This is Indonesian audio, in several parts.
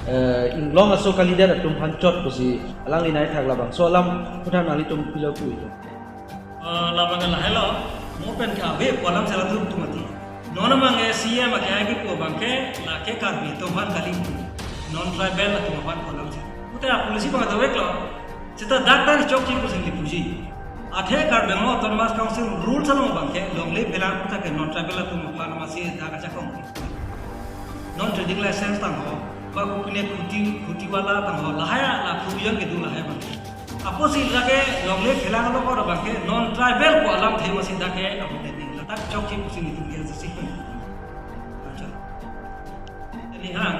inglong aso kalida tum hancot kusi alang linai thak labang so alam putan ali tum pilo ku itu labangan lah hello mau pen kabe kolam salah tu mati nona mange sia make agi ko bangke la ke karbi to man kali non tribal la to man kolam se puta polisi bang tawek lo cita daktar chok chi ko singli puji athe kar bemo autonomous council rules alo bangke longle belar puta ke non tribal la to man masi daga chakong non trading license tang ho ba ko kine kuti wala tang ho lahaya la kuyon ke du lahaya bangke apo si lage longle khela lo ko bangke non tribal ko alam the masi dake apo de la tak chok chi ko singli tu ke si ko acha ni hang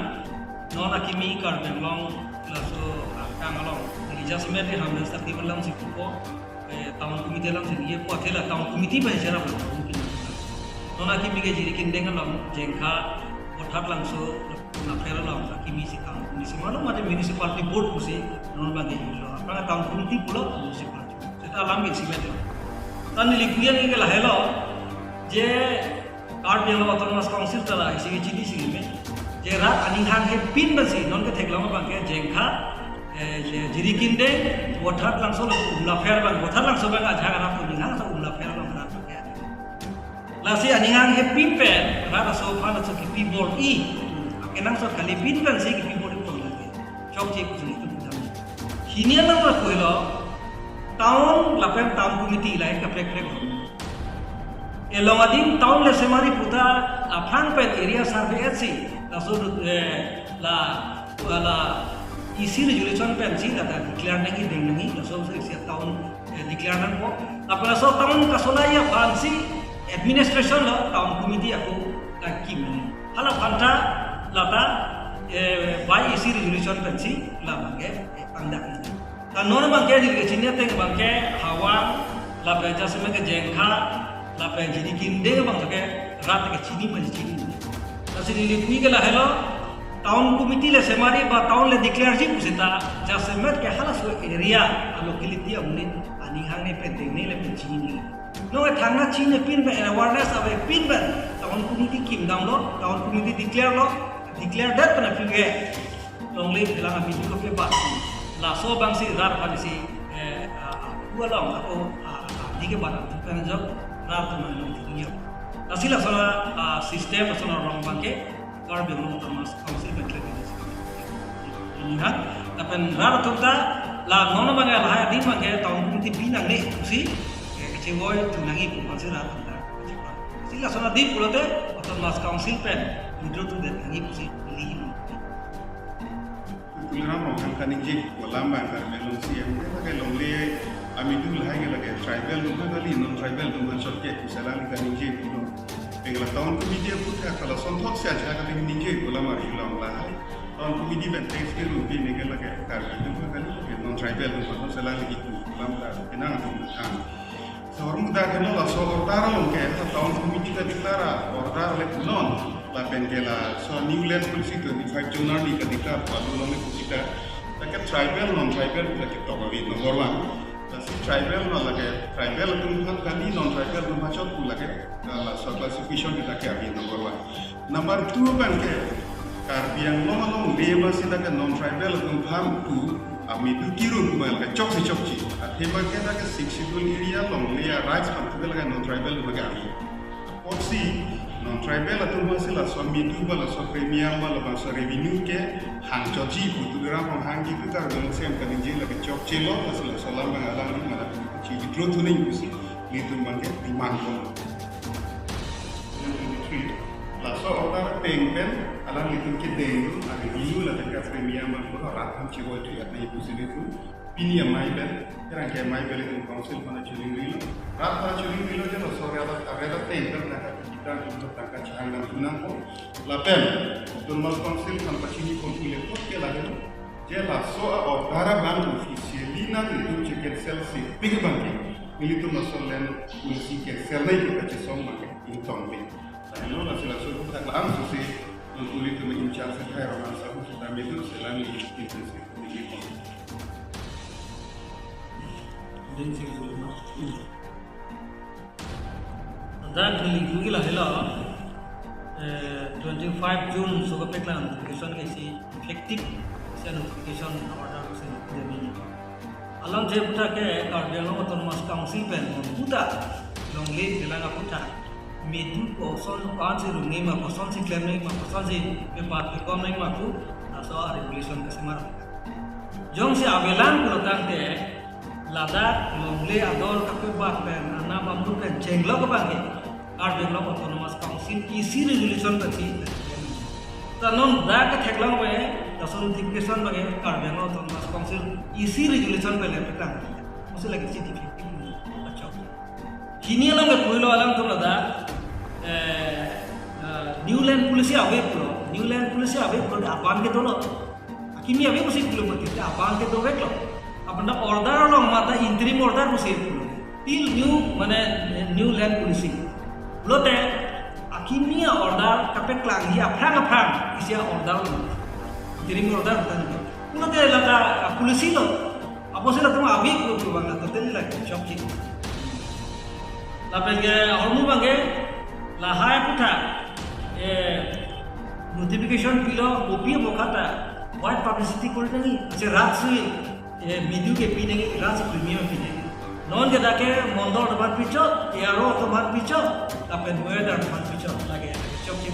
non akimi kar belong la so kangalong ni jasme de hamne sakti balam si ko tahun komite lam sini ye po athela tahun komite ba jara ba mungkin non akimi ke jiri kin dengal lam jengkha othat lang so na fera lam akimi si kam komisi malo mate municipality board kusi non ba ge lo apna tahun komite pulo municipality seta lam ge simete tan likuyan ke la hello je card de lo autonomous council tala isi ge chidi sigi me je rat ani hang he pin basi non ke theklam ba ke jengkha jiri kinde othat lang so la fera bang othat lang so ba ga jaga na ko ni hang so la fera bang rat ke la si ani hang he pin pe rat so pha so ki pi bol I kenang so kali pin ban si ki pi bol ko la ke chok chi ku ni tu dam hinian lang la ko lo town la pen town committee lai ka prek prek elong adin town le semari puta afang pe area survey si la so la isi resolution pen si la declare nangi deng nangi la so se town declare nang ko apala so town ka solaya fancy administration lo town committee aku ka kim hala phanta lata by isi resolution pen si la bangke pangdak ta non bangke di chinya teng bangke hawa la beja seme ke jengkha la pe jini kinde bang ke rat ke chini pa chini ta sini likui ke la hello town committee le semari ba town le declare ji pusita jasemet ke hala so area locality amne ani hangne pe dene le pe chini no thangna chini pin ba awareness ave pin ba town committee kim dam lo town committee declare that pana pinge longle philanga bi ko ke ba la so bang si rar pa si ualong ako dige ba kan job rar to na niyo asila sala system sala rong bangke kar be no tamas council be kle ni ha tapen rar to ta la nono bang la ha di bang ke taun committee binang ne si ke boy tu nangi ko pa se rar to ta sila sala di pulote tamas council pen withdraw to the nangi ko si li Tuliran mau kan kaninji walamba kan melon siam ke longle amidul hai ke tribal lu kali non tribal lu kan sokke kusalan kaninji pulo pengala tahun komite putra kala sonthok sia jaga kan ninji walama ilang la hai tahun komite ben teks ke lu ni ke lage kar itu kali non tribal lu kan salan gitu walamba enang tu kan seorang muda kenal la so ordar lo ke tahun komite ka deklara ordar le non la pengela so new land policy 25 January ka deklar palu lo ne kusita tak tribal non tribal la ke to gawi nomor 1 si tribal no lage tribal tu kan kali non tribal tu macam tu lage la so classification kita ke abi nomor 1 number 2 kan ke karbiang long leba sita ke non tribal tu ham tu ami tu kirun mal ke chok si atheba ke ta ke sexual area long le rights ham tu lage non tribal lage abi oksi non tribal tu masila so mi tu bala so premium bala ba so revenue ke hang choji tu gram hang ki tu tar dong sem kan je lage chok chelo masila so lam ba alang ni mala chi dro tu ni usi ni tu man ke iman ko la so order peng pen alang ni tu ke de revenue la ke premium ko rat ham chi wo tu ya ni usi ni tu pini mai ben kerang ke mai bele tu council mana chuling rilo rat pa chuling rilo je so ada peng pen na kita untuk takkan jangan tunang ko lapen turmas council kan pachini konfile ko ke lage je la so ordara bank officially na itu chicken cell si big bank militu masolen polisi ke sel na itu kace som bank in tombe no la sila so tak la am si untuk itu in charge ka roman sa ko ta medu selani intensive ni ko den si dan kali gila hela 25 June so ka peklan education ke si effective notification order demi alam je puta ke Karbi Anglong Autonomous Council pen puta longli dilanga puta medu ko son pansi rungi ma ko son si claim nei ma ko son si ke pat ke kom nei ma ku aso regulation ke semar jong si abelan ko tangte Ladakh longli adol ka pe bat pen ana bambu pen chenglo ko bangi Karbi Anglong Autonomous Council isi resolution tati tanon da ka theklang we tason notification bage Karbi Anglong Autonomous Council isi resolution pe le petang mose lagi si acha kini alam ke poilo alam to lada new land policy ave pro apan ke dolo kimi ave mose pulo mati apan ke do veklo apna order lo mata interim order mose pulo till new land policy lote akimia order kapek lagi aprang isia order interim order tan lote lata polisi lo apo sila tuma abi ko bang lata teli lagi chokki la penge hormu bange la hai puta notification pilo opi bokata white publicity kore ngi ase ratsui video ke pinengi rats premium pinengi non ke dake mondor depan picho yaro depan picho apen weather depan picho lagi chokki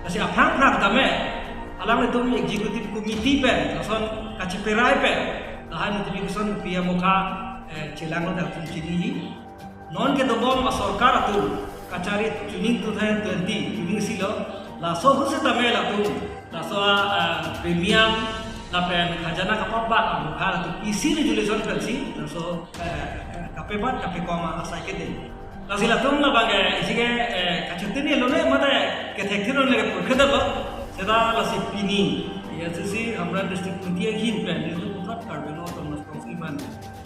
ase aprang tame alam itu executive committee pe lason kachi perai pe la notification pia moka chilango da chini non ke dobom ma sarkar atu kachari tuning 2020 tuning silo la so huse tame la tu la so premium la pen khajana kapaba amukha tu isi resolution pensi la so kapebat kapekoma asai ke de la sila tum na bage isige kachutini lone mate ke thekthino le khedalo seda la si pini ya sisi amra district india gin pen itu putat Karbi Anglong Autonomous Council man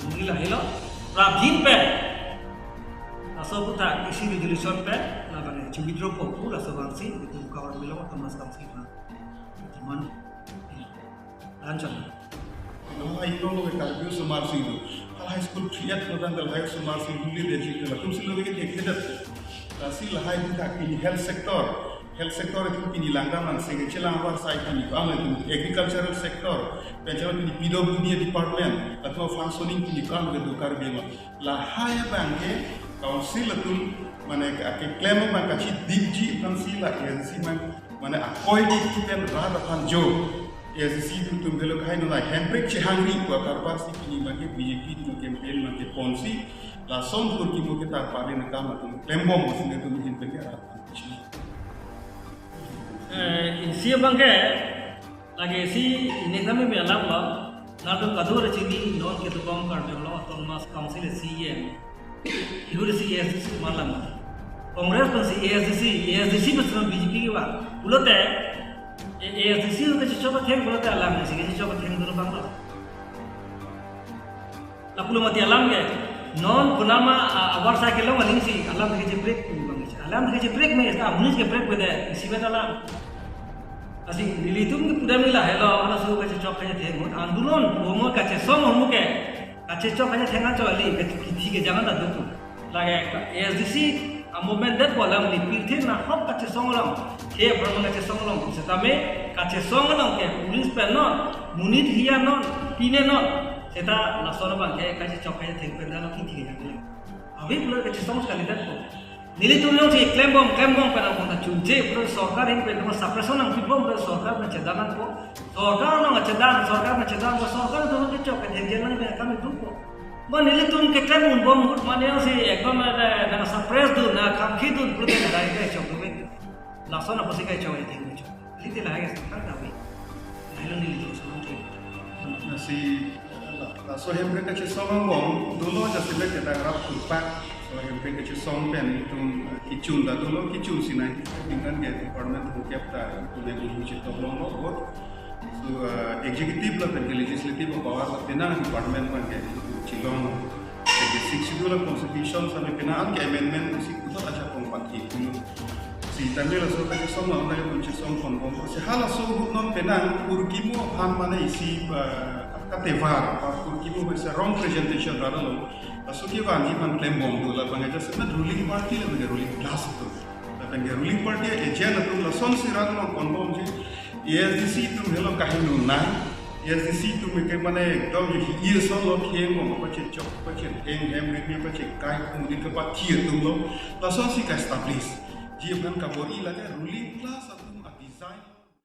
mungila helo rabjin pen aso puta isi resolution pe la bane chibidro ko pula so bangsi itu Karbi Anglong Autonomous Council man teman lancar ai no lo ka biu sumar singu high school triat no dan dal high sumar singu li de chikla tum silo ke kedat rasil high buta ki health sector itu kini langga man sege chilang war sai kini am agricultural sector penjara kini PWD department atau functioning kini kam ke dokar bema la high banke council tu mana ke claim man ka chi digji council la agency man mana appointed to them rather than job agency tu tumbelo kai no la handbrake chi hangri ko karbar si kini man ke BJP tu campaign man ke ponsi la som kur ki mo ke tar pare na kam tu claim bom sine tu hin pe ke insia bangke lagi si ini kami bilang lah lalu kadur sini non kita bom Karbi Anglong Autonomous Council CM itu CM malam Kongres pun ASDC bersama BJP ke bang pulau teh ASDC itu coba theng pulau teh alam sih kita coba theng dulu bang lah pulau mati alam ke non punama awar saya kalau maling sih alam kerja break alam kerja break में इसका मुनीस के break बदे इसी में तो alam asing dilitum ke pudah milah hello ana suruh kaca cok kaca tengok andulon bomo kaca som homo ke kaca cok kaca tengah cok ali kiti ke jangan tak tu lagi ASDC movement dat bolam ni pilih na hop kaca som olam ke berapa kaca som olam setame kaca som olam ke pulis pen non munit hiya non pine non seta nasoro bang ke kaca cok kaca tengok pen non kiti ke jangan abi pulau kaca som sekali dat ko nili tuh si klaim bom pada kota cunje pro sarkar ini pada suppression ang bom pro sarkar na cedanan ko sarkar na cedanan sarkar tuh ke cok ke jenjang ni kami tuh ko ba nili tuh ke klaim bom hut mane si ekdom na suppress tu na kamki tu pro ke dai ke cok ke laksana pasti ke cok itu cok liti lah ke sarkar tapi lain nili tuh sama tu si so yang mereka cakap bom dulu aja sebab kita harap kurpak so yang mereka cakap pen itu kicun dah dulu kicun sih nanti dengan dia department hukum ta itu yang diuji tolong lo so executive lah pen legislative power lah tenang department pen kayak cilong jadi 6 dulu constitution sampai kenaan ke amendment sih itu aja kompak itu si tambil so kayak sama orang yang cakap konfirm si hal so non tenang urkimu ham mana isi katevar urkimu bisa wrong presentation rada lo so कि वांगी मन claim Baum तो ला बंगा जैसे ना ruling party ले ruling class तो ला बंगा ruling party agent तो ला सोन सिराग no confirm ji ESDC tu hello kahinu nai ESDC tu me ke mane dom ye ye so lo kheng mo pa che chok pa che heng hem ri pa che kai kemudian ke pa thie tu lo la so si ka establish ji ban ka bori la ruling class atum a design